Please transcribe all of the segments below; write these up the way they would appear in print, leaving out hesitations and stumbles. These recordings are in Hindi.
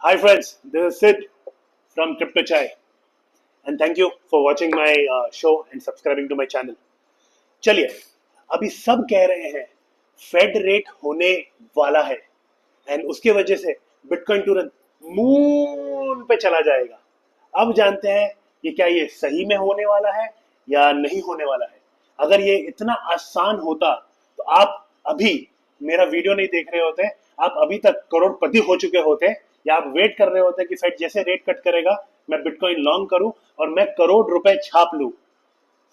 Hi friends, this is Sid from Crypto Chai and thank you for watching my show and subscribing to my channel. चलिए, अभी सब कह रहे हैं फेड रेट होने वाला है एंड उसके वजह से बिटकॉइन तुरंत मून पे चला जाएगा। अब जानते हैं ये सही में होने वाला है या नहीं होने वाला है। अगर ये इतना आसान होता तो आप अभी मेरा वीडियो नहीं देख रहे होते, आप अभी तक करोड़पति हो चुके होते, या आप वेट कर रहे होते कि फेड जैसे रेट कट करेगा मैं बिटकॉइन लॉन्ग करूं और मैं करोड़ रुपए छाप लूं।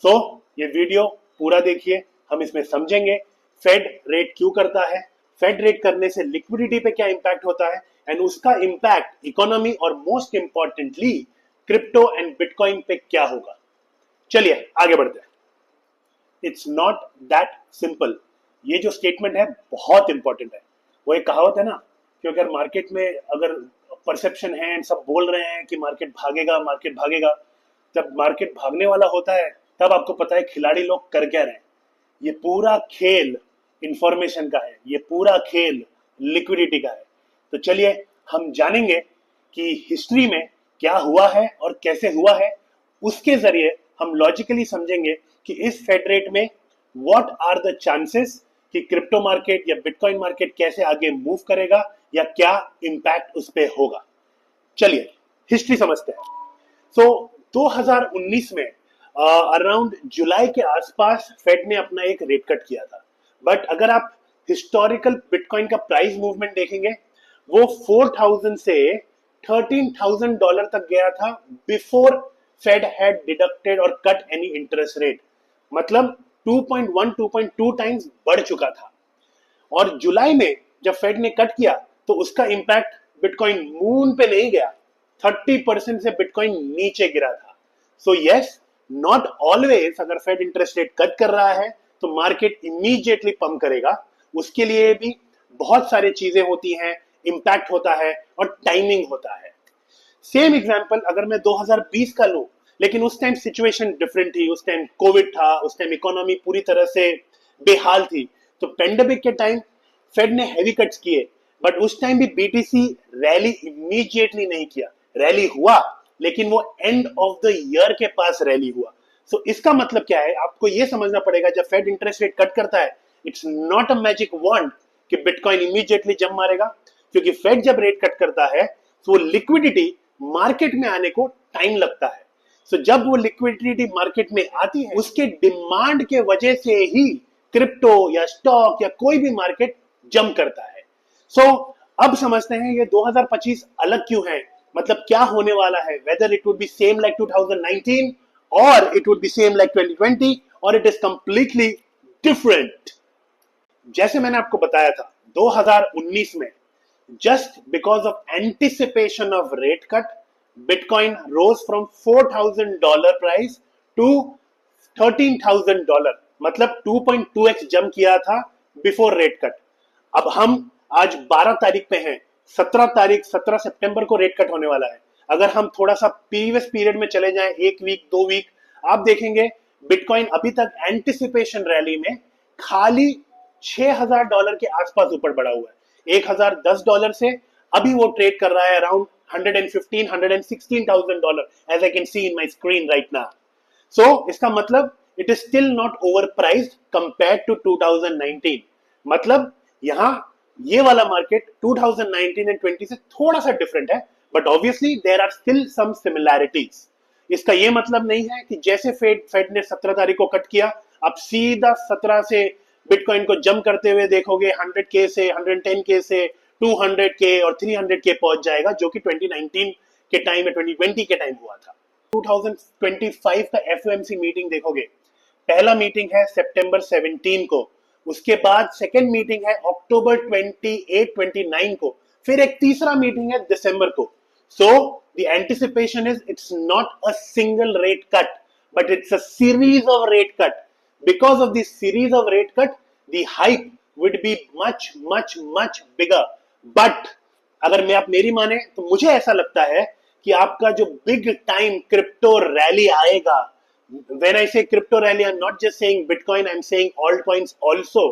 सो ये वीडियो पूरा देखिए, हम इसमें समझेंगे फेड रेट क्यों करता है, फेड रेट करने से लिक्विडिटी पे क्या इंपैक्ट होता है एंड उसका इंपैक्ट इकोनॉमी और most importantly crypto and bitcoin पे क्या होगा। चलिए आगे बढ़ते हैं। It's not that simple. ये जो स्टेटमेंट है बहुत इंपॉर्टेंट है। वो एक कहावत है ना कि अगर मार्केट में अगर परसेप्शन है एंड सब बोल रहे हैं कि मार्केट भागेगा, जब मार्केट भागने वाला होता है तब आपको पता है खिलाड़ी लोग कर क्या रहे हैं। ये पूरा खेल इंफॉर्मेशन का है, ये पूरा खेल लिक्विडिटी का है। तो चलिए हम जानेंगे कि हिस्ट्री में क्या हुआ है और कैसे हुआ है। उसके जरिए हम लॉजिकली समझेंगे कि इस फेड रेट में व्हाट आर द चांसेस कि क्रिप्टो मार्केट या बिटकॉइन मार्केट कैसे आगे मूव करेगा या क्या इंपैक्ट उस पर होगा। चलिए हिस्ट्री समझते हैं। सो 2019 में अराउंड जुलाई के आसपास फेड ने अपना एक रेट कट किया था। बट अगर आप हिस्टोरिकल बिटकॉइन का प्राइस मूवमेंट देखेंगे वो 4000 से $13,000 तक गया था बिफोर फेड हैड डिडक्टेड और कट एनी इंटरेस्ट रेट। मतलब 2.1-2.2 टाइम्स बढ़ चुका था। और जुलाई में जब फेड ने कट किया तो उसका इंपैक्ट बिटकॉइन मून पे नहीं गया, 30% से बिटकॉइन नीचे गिरा था। सो यस, नॉट ऑलवेज अगर फेड इंटरेस्ट रेट कट कर रहा है तो मार्केट इमीडिएटली पंप करेगा। उसके लिए भी बहुत सारी चीजें होती हैं, इंपैक्ट होता है और टाइमिंग होता है। सेम एग्जांपल अगर मैं 2020 का लूं, लेकिन उस टाइम सिचुएशन डिफरेंट थी। उस टाइम कोविड था, उस टाइम इकोनॉमी पूरी तरह से बेहाल थी। तो पेंडेमिक के टाइम फेड ने हैवी कट्स किए, बट उस टाइम भी बीटीसी रैली इमीडिएटली नहीं किया। रैली हुआ लेकिन वो एंड ऑफ द ईयर के पास रैली हुआ। सो इसका मतलब क्या है, आपको ये समझना पड़ेगा जब फेड इंटरेस्ट रेट कट करता है it's not a magic wand कि बिटकॉइन इमीडिएटली जंप मारेगा। क्योंकि फेड जब रेट कट करता है तो वो लिक्विडिटी मार्केट में आने को टाइम लगता है। सो जब वो लिक्विडिटी मार्केट में आती है उसके डिमांड के वजह से ही क्रिप्टो या स्टॉक या कोई भी मार्केट जंप करता है। सो अब समझते हैं ये 2025 अलग क्यों है, मतलब क्या होने वाला है। Whether it would be same like 2019 और it would be same like 2020 और इट इज कंप्लीटली डिफरेंट। जैसे मैंने आपको बताया था 2019 में just because of anticipation of rate cut, Bitcoin rose from $4,000 price to $13,000, मतलब 2.2x जंप किया था बिफोर रेट कट। अब हम आज 12 तारीख पे हैं, 17 सितंबर को रेट कट होने वाला है। अगर हम थोड़ा सा प्रीवियस पीरियड में चले जाएं, 1 वीक 2 वीक, आप देखेंगे बिटकॉइन अभी तक एंटिसिपेशन रैली में खाली $6,000 के आसपास ऊपर बढ़ा हुआ है। $1,010 से अभी वो ट्रेड कर रहा है around $116,000 as I can see in my screen right now. So इसका मतलब it is still not overpriced compared to 2019। मतलब यहां ये वाला मार्केट 2019 एंड 20 से थोड़ा सा डिफरेंट है, but obviously there are still some similarities. इसका ये मतलब नहीं है कि जैसे फेड ने 17 तारीख को कट किया आप सीधा 17 से बिटकॉइन को जंप करते हुए देखोगे 100K से 110K से 200K और 300K पहुंच जाएगा, जो कि 2019 के टाइम में 2020 के टाइम हुआ था। 2025 का FOMC मीटिंग देखोगे, पहला मीटिंग है सितंबर 17 को, उसके बाद सेकेंड मीटिंग है अक्टूबर 28-29 को, फिर एक तीसरा मीटिंग है दिसंबर को। So the anticipation is it's not a single rate cut but it's a series of rate cut. Because of this series of rate cut, the hype would be much bigger. But अगर मैं आप मेरी माने तो मुझे ऐसा लगता है कि आपका जो बिग टाइम क्रिप्टो रैली आएगा, when I say crypto rally, I'm not just saying Bitcoin, I'm saying altcoins also,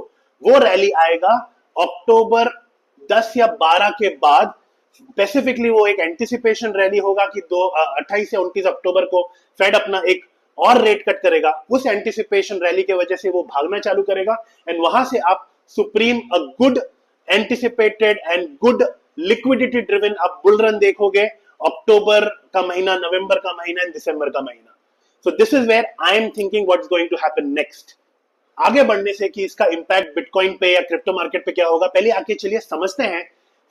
वो रैली आएगा अक्टूबर 10 या 12 के बाद, स्पेसिफिकली वो एक एंटिसिपेशन रैली होगा कि 28 से 29 अक्टूबर को फेड अपना एक और रेट कट करेगा। उस एंटिसिपेशन रैली के वजह से वो भागना चालू करेगा एंड वहां से आप supreme a good anticipated and good liquidity driven आप बुल रन देखोगे अक्टूबर का महीना, नवंबर का महीना एंड दिसंबर का महीना। So this is where I am thinking what's going to happen next. आगे बढ़ने से कि इसका इंपैक्ट बिटकॉइन पे या क्रिप्टो मार्केट पे क्या होगा, पहले आके चलिए समझते हैं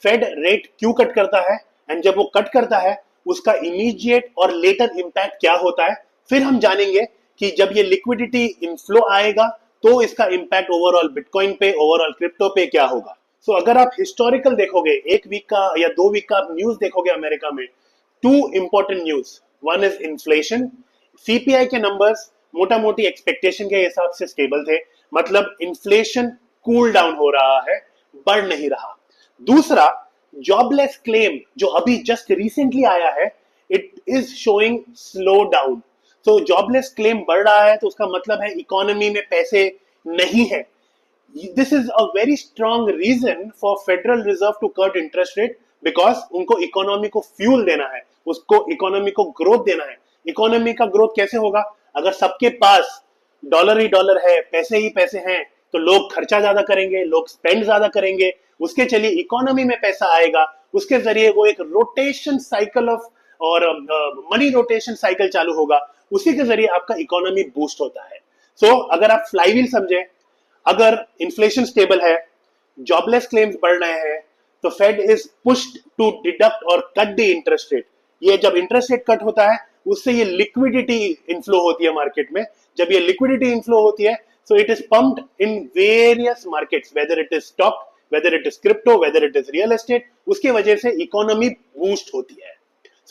फेड रेट क्यों कट करता है एंड जब वो कट करता है उसका इमीडिएट और लेटर इंपैक्ट क्या होता है। फिर हम जानेंगे कि जब ये लिक्विडिटी इनफ्लो आएगा तो इसका इंपैक्ट ओवरऑल बिटकॉइन पे, ओवरऑल क्रिप्टो पे क्या होगा। सो अगर आप हिस्टोरिकल देखोगे, एक वीक का या 2 वीक का न्यूज देखोगे अमेरिका में, 2 important news. One is inflation. CPI के नंबर्स मोटा मोटी एक्सपेक्टेशन के हिसाब से स्टेबल थे, मतलब इन्फ्लेशन कूल डाउन हो रहा है, बढ़ नहीं रहा। दूसरा, जॉबलेस क्लेम जो अभी जस्ट रिसेंटली आया है, it is showing slow down. तो जॉबलेस क्लेम बढ़ रहा है तो उसका मतलब है इकोनॉमी में पैसे नहीं है। This is a very strong reason for Federal Reserve to cut interest rate, because उनको इकोनॉमी को फ्यूल देना है, उसको इकोनॉमी को ग्रोथ देना है। इकोनॉमी का ग्रोथ कैसे होगा? अगर सबके पास डॉलर ही डॉलर है, पैसे ही पैसे हैं, तो लोग खर्चा ज्यादा करेंगे, लोग स्पेंड ज्यादा करेंगे, उसके चलिए इकोनॉमी में पैसा आएगा, उसके जरिए वो एक रोटेशन साइकिल ऑफ और मनी रोटेशन साइकिल चालू होगा, उसी के जरिए आपका इकोनॉमी बूस्ट होता है। सो अगर आप फ्लाईव्हील समझे, अगर इन्फ्लेशन स्टेबल है, जॉबलेस क्लेम्स बढ़ रहे हैं, तो Fed is pushed to deduct और कट द इंटरेस्ट रेट। ये जब इंटरेस्ट रेट कट होता है उससे ये लिक्विडिटी इनफ्लो होती है मार्केट में। जब ये लिक्विडिटी इनफ्लो होती है so it is pumped in various markets, whether it is stock, whether it is crypto, whether it is real estate, उसके वजह से इकोनॉमी बूस्ट होती है।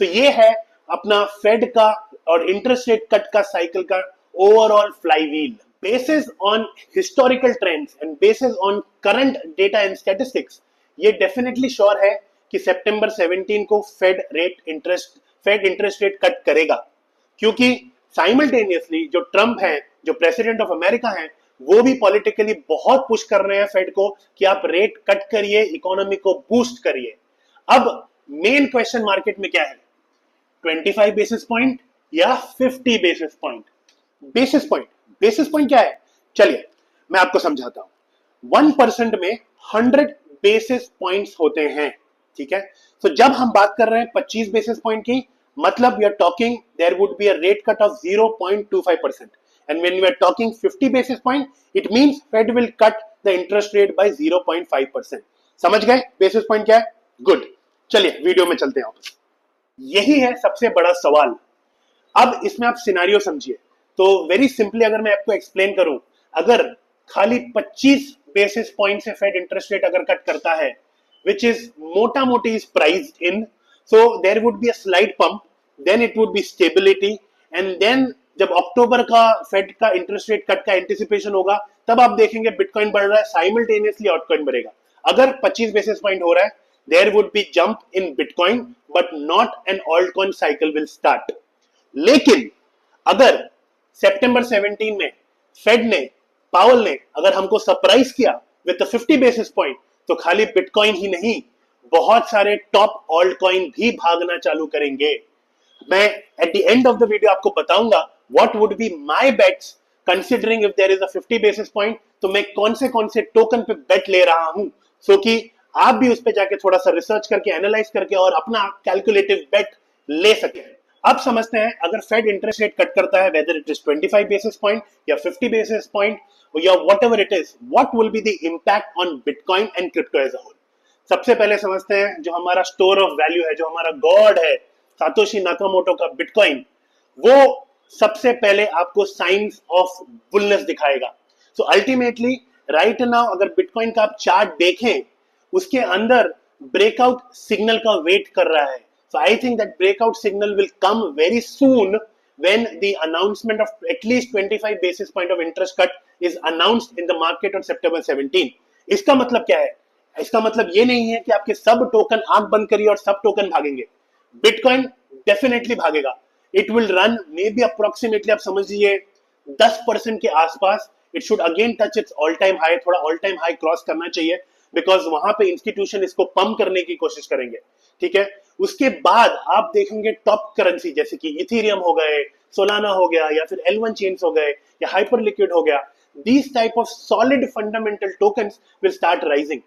सो ये है अपना फेड का और इंटरेस्ट रेट कट का साइकिल का overall flywheel. Basis on historical trends and bases on current data and statistics, ये डेफिनेटली श्योर है कि सितंबर 17 को फेड इंटरेस्ट रेट कट करेगा, क्योंकि साइमल्टेनियसली जो ट्रम्प है, जो प्रेसिडेंट ऑफ अमेरिका है, वो भी पॉलिटिकली बहुत पुश कर रहे हैं फेड को कि आप रेट कट करिए, इकोनॉमी को बूस्ट करिए। अब मेन क्वेश्चन मार्केट में क्या है, 25 बेसिस पॉइंट या 50 बेसिस पॉइंट? बेसिस पॉइंट क्या है, चलिए मैं आपको समझाता हूं। 1% में 100 बेसिस पॉइंट्स होते हैं, ठीक है। तो जब हम बात कर रहे हैं 25 बेसिस पॉइंट की, मतलब we are talking there would be a rate cut of 0.25%, and when we are talking 50 basis point, it means Fed will cut the interest rate by 0.5%। समझ गए बेसिस पॉइंट क्या है? गुड, चलिए वीडियो में चलते हैं। यही है सबसे बड़ा सवाल। अब इसमें आप सिनेरियो समझिए। तो वेरी सिंपली अगर मैं आपको एक्सप्लेन करूं, अगर खाली 25 बेसिस पॉइंट से फेड इंटरेस्ट रेट अगर कट करता है, which is मोटा मोटी is priced in, so there would be a slight pump, then it would be stability, and then जब अक्टूबर का फेड का इंटरेस्ट रेट कट का एंटिसिपेशन होगा, तब आप देखेंगे बिटकॉइन बढ़ रहा है, साइमल्टेनियसली ऑल्टकॉइन बढ़ेगा। अगर 25 बेसिस पॉइंट हो रहा है, there would be jump in bitcoin but not an altcoin cycle will start। लेकिन अगर सितंबर 17 में फेड ने, पावल ने अगर हमको सरप्राइज किया विद 50 बेसिस पॉइंट, तो खाली बिटकॉइन ही नहीं, बहुत सारे टॉप ऑल्ट कॉइन भी भागना चालू करेंगे। मैं at the end of the video आपको बताऊंगा what would be my bets considering if there is a 50 basis point, तो मैं कौन से टोकन पे बेट ले रहा हूं, सो कि आप भी उस पे जाके थोड़ा सा रिसर्च करके, एनालाइज करके और अपना कैलकुलेटिव बेट ले सके। अब समझते हैं, अगर फेड इंटरेस्ट रेट कट करता है, whether it is 25 basis point या 50 बेसिस पॉइंट या whatever it is, what will be the impact on Bitcoin and crypto as a whole। सबसे पहले समझते हैं, जो हमारा स्टोर ऑफ वैल्यू है, जो हमारा गॉड है, सातोशी नाकामोटो का बिटकॉइन, वो सबसे पहले आपको साइंस ऑफ बुलनेस दिखाएगा। सो अल्टीमेटली राइट नाउ अगर बिटकॉइन का आप चार्ट देखें, उसके अंदर ब्रेकआउट सिग्नल का वेट कर रहा है। So I think that breakout signal will come very soon when the announcement of at least 25 basis point of interest cut is announced in the market on September 17। इसका मतलब क्या है? इसका मतलब ये नहीं है कि आपके सब टोकन आंख बंद करिए और सब टोकन भागेंगे। बिटकॉइन डेफिनेटली भागेगा। It will run may be approximately, आप समझ लीजिए 10% के आसपास। It should again touch it's all time high, थोड़ा ऑल टाइम हाई क्रॉस करना चाहिए, बिकॉज वहां पे इंस्टीट्यूशन इसको पंप करने की कोशिश करेंगे। ठीक है। उसके बाद आप देखेंगे टॉप करेंसी जैसे कि इथेरियम हो गए, सोलाना हो गया, या फिर L1 चेन्स हो गए, या हाइपर लिक्विड हो गया, these type of solid fundamental tokens will start rising.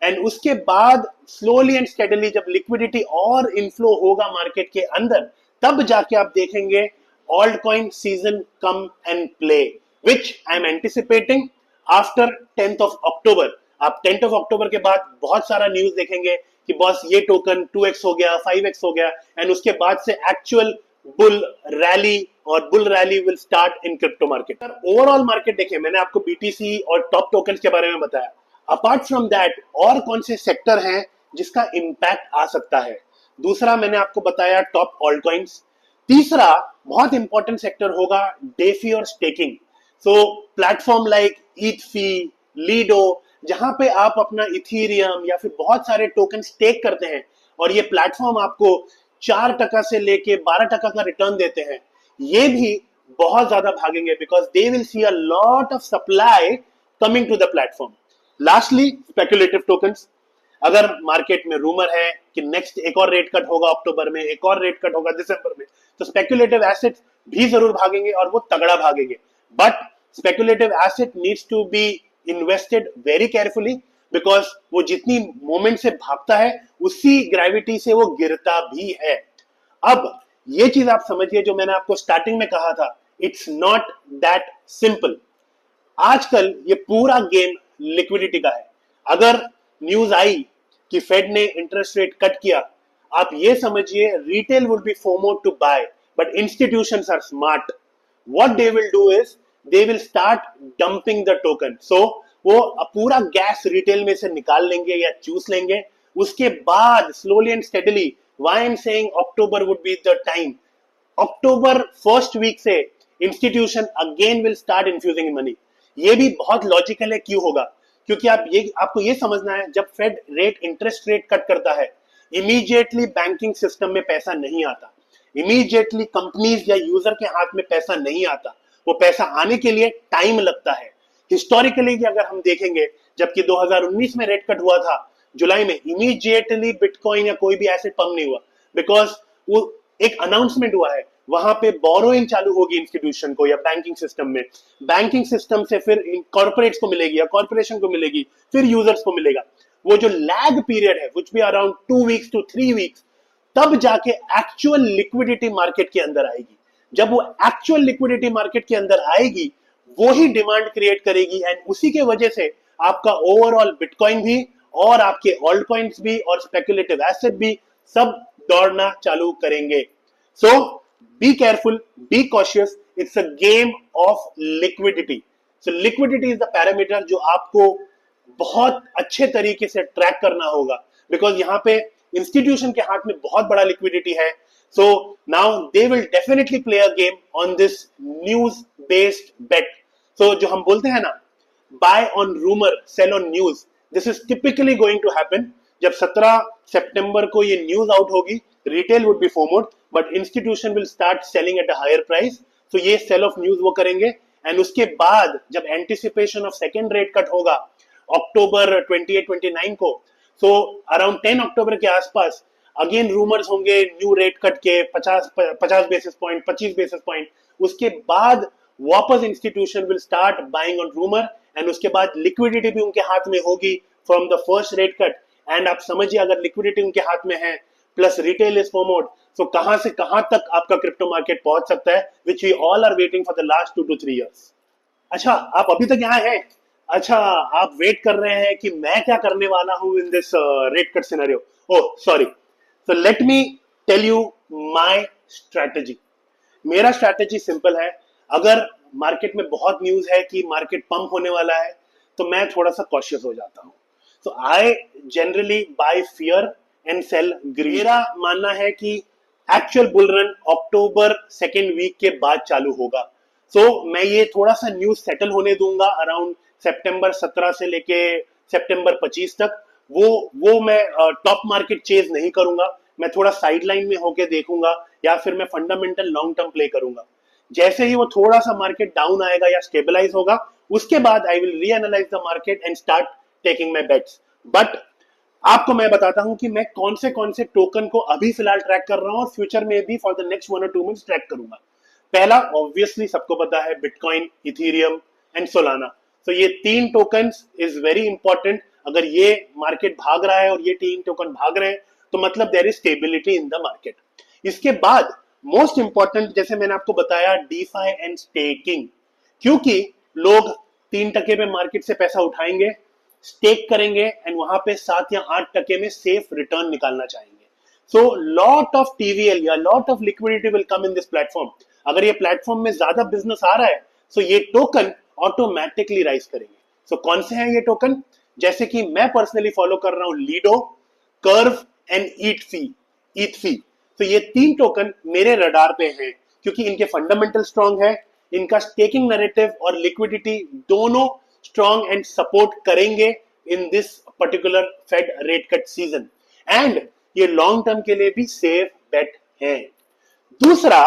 And उसके बाद स्लोली एंड स्टेडली जब लिक्विडिटी और इनफ्लो होगा मार्केट के अंदर, तब जाके आप देखेंगे alt coin season come and play, which I am anticipating after 10th of October. आप 10th of October के बाद बहुत सारा न्यूज देखेंगे कि बॉस ये टोकन 2x हो गया, 5x हो गया, एंड उसके बाद से एक्चुअल बुल रैली और bull rally will start in crypto market. Overall market देखें, मैंने आपको बीटीसी और टॉप टोकन्स के बारे में बताया। अपार्ट फ्रॉम दैट और कौन से सेक्टर हैं जिसका इंपैक्ट आ सकता है? दूसरा मैंने आपको बताया टॉप ऑल्ट कॉइन्स। तीसरा बहुत इंपॉर्टेंट सेक्टर होगा डेफी और स्टेकिंग। सो प्लेटफॉर्म लाइक ईथफी, लीडो, जहां पे आप अपना इथेरियम या फिर बहुत सारे टोकन स्टेक करते हैं और ये प्लेटफॉर्म आपको 4% से लेके 12% का रिटर्न देते हैं, ये भी बहुत ज्यादा भागेंगे because they will see a lot of supply coming to the platform. Lastly speculative tokens. अगर मार्केट में रूमर है कि नेक्स्ट एक और रेट कट होगा अक्टूबर में, एक और रेट कट होगा दिसंबर में, तो स्पेकुलेटिव एसेट्स भी जरूर भागेंगे और वो तगड़ा भागेंगे। But speculative asset needs to be invested very carefully because वो जितनी मोमेंट से भागता है उसी ग्रेविटी से वो गिरता भी है। अब ये चीज आप समझिए जो मैंने आपको स्टार्टिंग में कहा था, इट्स नॉट दैट सिंपल। आजकल ये पूरा गेम लिक्विडिटी का है। अगर न्यूज आई कि फेड ने इंटरेस्ट रेट कट किया, आप ये समझिए retail would be FOMO to buy, but institutions are smart. What they will do is they will start dumping the token. So वो पूरा गैस रिटेल में से निकाल लेंगे या चूस लेंगे। उसके बाद slowly and steadily, why I am saying October would be the time, October first week से institution again will start infusing money. ये भी बहुत लॉजिकल है। क्यों होगा? क्योंकि आपको ये समझना है, जब फेड इंटरेस्ट रेट कट करता है, इमीडिएटली बैंकिंग सिस्टम में पैसा नहीं आता, इमीडिएटली कंपनीज या यूजर के हाथ में पैसा नहीं आता। वो पैसा आने के लिए टाइम लगता है। हिस्टोरिकली अगर हम देखेंगे, जबकि 2019 में रेट कट हुआ था जुलाई में, इमीडिएटली बिटकॉइन या कोई भी एसेट पंप नहीं हुआ बिकॉज वो एक अनाउंसमेंट हुआ है, वहां पे बोरोइंग चालू होगी इंस्टीट्यूशन को या बैंकिंग सिस्टम में, बैंकिंग सिस्टम से फिर कॉर्पोरेट्स को मिलेगी या कॉर्पोरेशन को मिलेगी, फिर यूजर्स को मिलेगा। वो जो लैग पीरियड है विच be around 2 weeks to 3 weeks, तब जाके एक्चुअल लिक्विडिटी मार्केट के अंदर आएगी। जब वो एक्चुअल लिक्विडिटी मार्केट के अंदर आएगी, वो ही डिमांड क्रिएट करेगी एंड उसी के वजह से आपका ओवरऑल बिटकॉइन भी और आपके ऑल्ट कॉइन्स भी और स्पेकुलेटिव एसेट भी सब दौड़ना चालू करेंगे। सो be careful, be cautious. It's a game of liquidity. So liquidity is the parameter जो आपको बहुत अच्छे तरीके से ट्रैक करना होगा बिकॉज यहाँ पे इंस्टीट्यूशन के हाथ में बहुत बड़ा लिक्विडिटी है। So now they will definitely play a game on this news based bet. So जो हम बोलते हैं ना, buy on rumor, sell on news. This is typically going to happen. जब 17 सितंबर को ये न्यूज आउट होगी, retail would be FOMOed but institution will start selling at a higher price. तो ये सेल ऑफ न्यूज वो करेंगे एंड उसके बाद जब anticipation of second rate cut होगा अक्टूबर 28-29 को, सो अराउंड 10 अक्टूबर के आसपास अगेन रूमर्स होंगे न्यू रेट कट के 50 बेसिस पॉइंट, 25 बेसिस पॉइंट। उसके बाद वापस institution will start buying on rumour and उसके बाद लिक्विडिटी भी उनके हाथ में होगी from the first rate cut. And आप समझिए अगर लिक्विडिटी उनके हाथ में है प्लस रिटेल इज फोमोड, तो कहां से कहां तक आपका क्रिप्टो मार्केट पहुंच सकता है, which we all are waiting for the last 2 to 3 years। अच्छा, आप अभी तक यहाँ हैं? अच्छा, आप वेट कर रहे हैं कि मैं क्या करने वाला हूं in this rate cut scenario. Oh sorry, so let me tell you my strategy. मेरा स्ट्रेटेजी सिंपल है। अगर मार्केट में बहुत न्यूज है कि मार्केट पंप होने वाला है, तो मैं थोड़ा सा कॉशियस हो जाता हूं। So I generally buy fear and sell greed. मेरा मानना है कि एक्चुअल बुल रन अक्टूबर सेकेंड वीक के बाद चालू होगा। सो मैं ये थोड़ा सा न्यूज सेटल होने दूंगा अराउंड सितंबर 17 से लेके सितंबर 25 तक। वो मैं टॉप मार्केट चेज नहीं करूंगा, मैं थोड़ा साइडलाइन में होके देखूंगा या फिर मैं फंडामेंटल लॉन्ग टर्म प्ले करूंगा। जैसे ही वो थोड़ा सा मार्केट डाउन आएगा या स्टेबलाइज होगा, उसके बाद I will reanalyze the market and start taking my bets. But आपको मैं बताता हूं कि मैं कौन से टोकन को अभी फिलहाल ट्रैक कर रहा हूं और फ्यूचर में भी for the next 1 or 2 months track करूंगा। पहला ऑब्वियसली सबको पता है बिटकॉइन, इथीरियम एंड सोलाना। तो ये तीन टोकन्स इज वेरी इंपॉर्टेंट। अगर ये मार्केट भाग रहा है और ये तीन टोकन भाग रहे हैं तो मतलब there is stability in the market. इसके बाद मोस्ट इंपॉर्टेंट, जैसे मैंने आपको बताया, डीफाई एंड स्टेकिंग। क्योंकि लोग 3% पे मार्केट से पैसा उठाएंगे, स्टेक करेंगे एंड वहां पे 7 या 8% में सेफ रिटर्न निकालना चाहेंगे। सो लॉट ऑफ टीवीएल या lot of liquidity will come in this platform. अगर ये प्लेटफॉर्म में ज्यादा बिजनेस आ रहा है सो ये टोकन ऑटोमेटिकली राइज करेंगे। सो कौन से हैं ये टोकन? जैसे कि मैं पर्सनली फॉलो कर रहा हूं लीडो, कर्व एंड ईथफी। तो ये तीन टोकन मेरे रडार पे हैं क्योंकि इनके फंडामेंटल स्ट्रांग है, इनका स्टेकिंग नैरेटिव और लिक्विडिटी दोनों स्ट्रांग एंड सपोर्ट करेंगे in this particular Fed rate cut season, and ये लॉन्ग टर्म के लिए भी सेफ बेट है। दूसरा,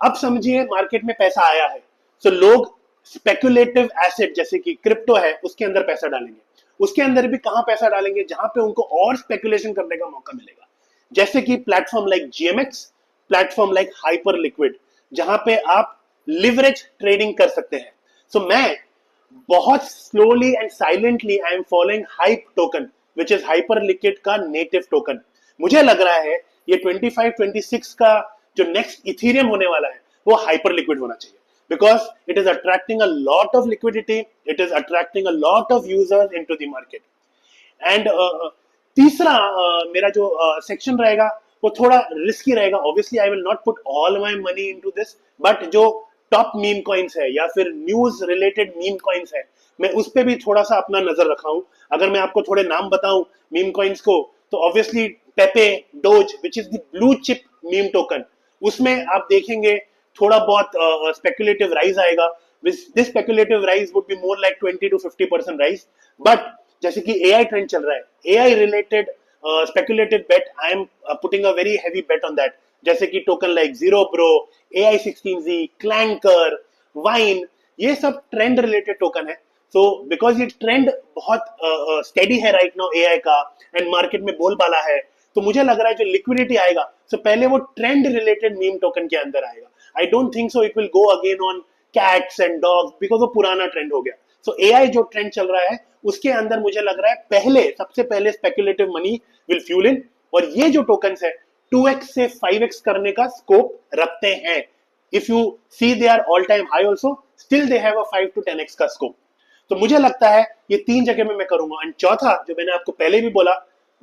अब समझिए मार्केट में पैसा आया है तो लोग स्पेकुलेटिव एसेट जैसे कि क्रिप्टो है उसके अंदर पैसा डालेंगे। उसके अंदर भी कहां पैसा डालेंगे? जहां पे उनको और स्पेकुलेशन करने का मौका मिलेगा, जैसे कि platform like GMX, platform like hyperliquid, जहां पे आप लिवरेज ट्रेडिंग कर सकते हैं। सो मैं बहुत slowly and silently I am following hype token which is hyper liquid का नेटिव टोकन। मुझे लग रहा है ये 25-26 का जो नेक्स्ट इथीरियम होने वाला है वो हाइपर लिक्विड होना चाहिए, because it is attracting a lot of liquidity, it is attracting a lot of users into the market. And तीसरा मेरा जो सेक्शन रहेगा वो थोड़ा रिस्की रहेगा। Obviously I will not put all my money into this, but जो टॉप मीम कॉइन्स है या फिर न्यूज रिलेटेड मीम कॉइन्स है मैं उस पर भी थोड़ा सा अपना नजर रखा हूं। अगर मैं आपको थोड़े नाम बताऊं मीम कॉइन्स को तो obviously Pepe, Doge which is the blue chip meme token, उसमें आप देखेंगे थोड़ा बहुत स्पेकुलेटिव राइज आएगा। This speculative rise would be more like 20-50% rise. But जैसे कि एआई ट्रेंड चल रहा है, AI related speculative bet, I am putting a very heavy bet on that. जैसे कि token like zero bro, AI16Z, Clanker, Vine, ये सब ट्रेंड रिलेटेड टोकन है। सो बिकॉज ये ट्रेंड बहुत स्टेडी है राइट नाउ एआई का एंड मार्केट में बोलबाला है, तो मुझे लग रहा है जो लिक्विडिटी आएगा तो पहले वो ट्रेंड रिलेटेड मीम टोकन के अंदर आएगा। I don't think so it will go again on cats and dogs because वो पुराना ट्रेंड हो गया। सो एआई जो ट्रेंड चल रहा है उसके अंदर मुझे लग रहा है पहले, सबसे पहले speculative money will fuel in, और ये जो टोकन्स है 2x से 5x करने का स्कोप रखते हैं। If you see they are all time high also, still they have a 5 to 10x का स्कोप। तो मुझे लगता है ये तीन जगह में मैं करूंगा। एंड चौथा जो मैंने आपको पहले भी बोला,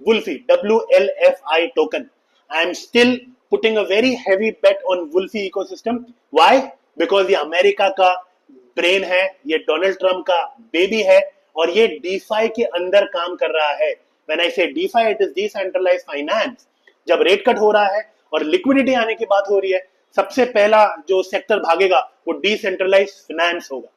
wolfi, WLFI token, I am still putting a very heavy bet on Wolfie ecosystem. Why? Because ये अमेरिका का ब्रेन है, ये डोनाल्ड ट्रम्प का बेबी है और ये DeFi के अंदर काम कर रहा है। When I say DeFi, it is decentralized finance. जब रेट कट हो रहा है और लिक्विडिटी आने की बात हो रही है, सबसे पहला जो सेक्टर भागेगा वो डिसेंट्रलाइज्ड फाइनेंस होगा।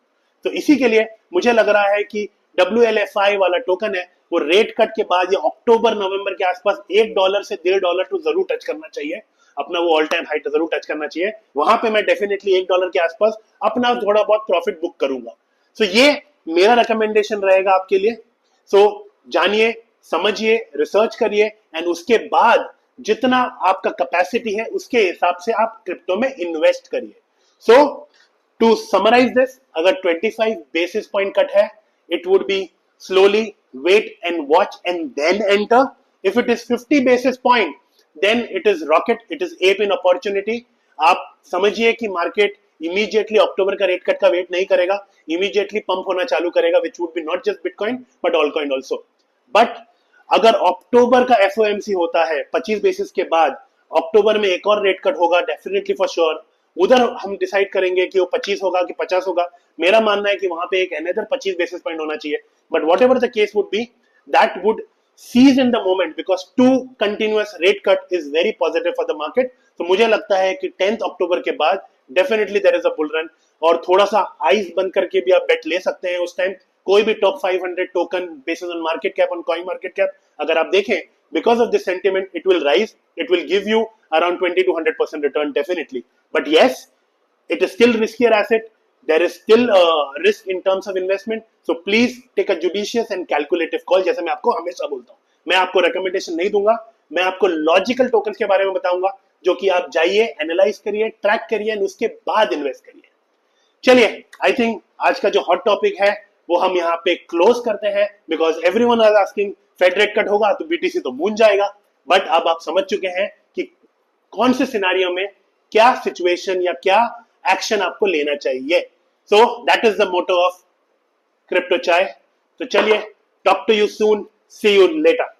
तो इसी के लिए मुझे लग रहा है कि WLFI वाला टोकन है वो रेट कट के बाद ये अक्टूबर नवंबर के आसपास $1 से $1.5 तो जरूर टच करना चाहिए, अपना वो ऑल टाइम हाई जरूर टच करना चाहिए। वहां पे मैं डेफिनेटली $1 के आसपास अपना थोड़ा बहुत प्रॉफिट बुक करूंगा। सो ये मेरा रिकमेंडेशन रहेगा आपके लिए। सो जानिए, समझिए, रिसर्च करिए एंड उसके बाद जितना आपका कैपेसिटी है उसके हिसाब से आप क्रिप्टो में इन्वेस्ट करिए। सो टू समराइज दिस, अगर 25 बेसिस पॉइंट कट है, it would be slowly wait and watch and then enter. If it is 50 basis point, then it is rocket, it is ape in opportunity. आप समझिए कि मार्केट इमीडिएटली अक्टूबर का रेट कट का वेट नहीं करेगा, इमीडिएटली पंप होना चालू करेगा, which would be not just bitcoin but all coin also. But अगर अक्टूबर का FOMC होता है 25 बेसिस के बाद, अक्टूबर में एक और रेट कट होगा डेफिनेटली फॉर श्योर, उधर हम डिसाइड करेंगे कि वो 25 होगा कि 50 होगा। मेरा मानना है कि वहां पे एक अनदर 25 बेसिस पॉइंट होना चाहिए। But whatever the case would be, that would seize in the moment because 2 continuous rate cut is very positive for the market. तो मुझे लगता है कि 10 अक्टूबर के बाद definitely there is a bull run, और थोड़ा सा आइज बंद करके भी आप बेट ले सकते हैं उस टाइम। कोई भी top 500 token basis on market cap, on coin market cap अगर आप देखें, because of this sentiment it will rise, it will give you around 20 to 100% return definitely. But yes, it is still riskier asset, there is still risk in terms of investment, so please take a judicious and calculative call, जैसे मैं आपको हमेशा बोलता हूँ। मैं आपको रिकमेंडेशन नहीं दूंगा, मैं आपको लॉजिकल टोकन्स के बारे में बताऊंगा जो कि आप जाइए, एनालाइज करिए, ट्रैक करिए और उसके बाद इन्वेस्ट करिए। चलिए, आई थिंक आज का जो हॉट टॉपिक है वो हम यहाँ पे क्लोज करते हैं, because everyone are asking Fed rate cut होगा तो बीटीसी तो मून जाएगा। बट अब आप समझ चुके हैं कि कौन से सिनेरियो में क्या सिचुएशन या क्या एक्शन आपको लेना चाहिए। So that is the motto of crypto chai. तो चलिए, talk to you soon, see you letter.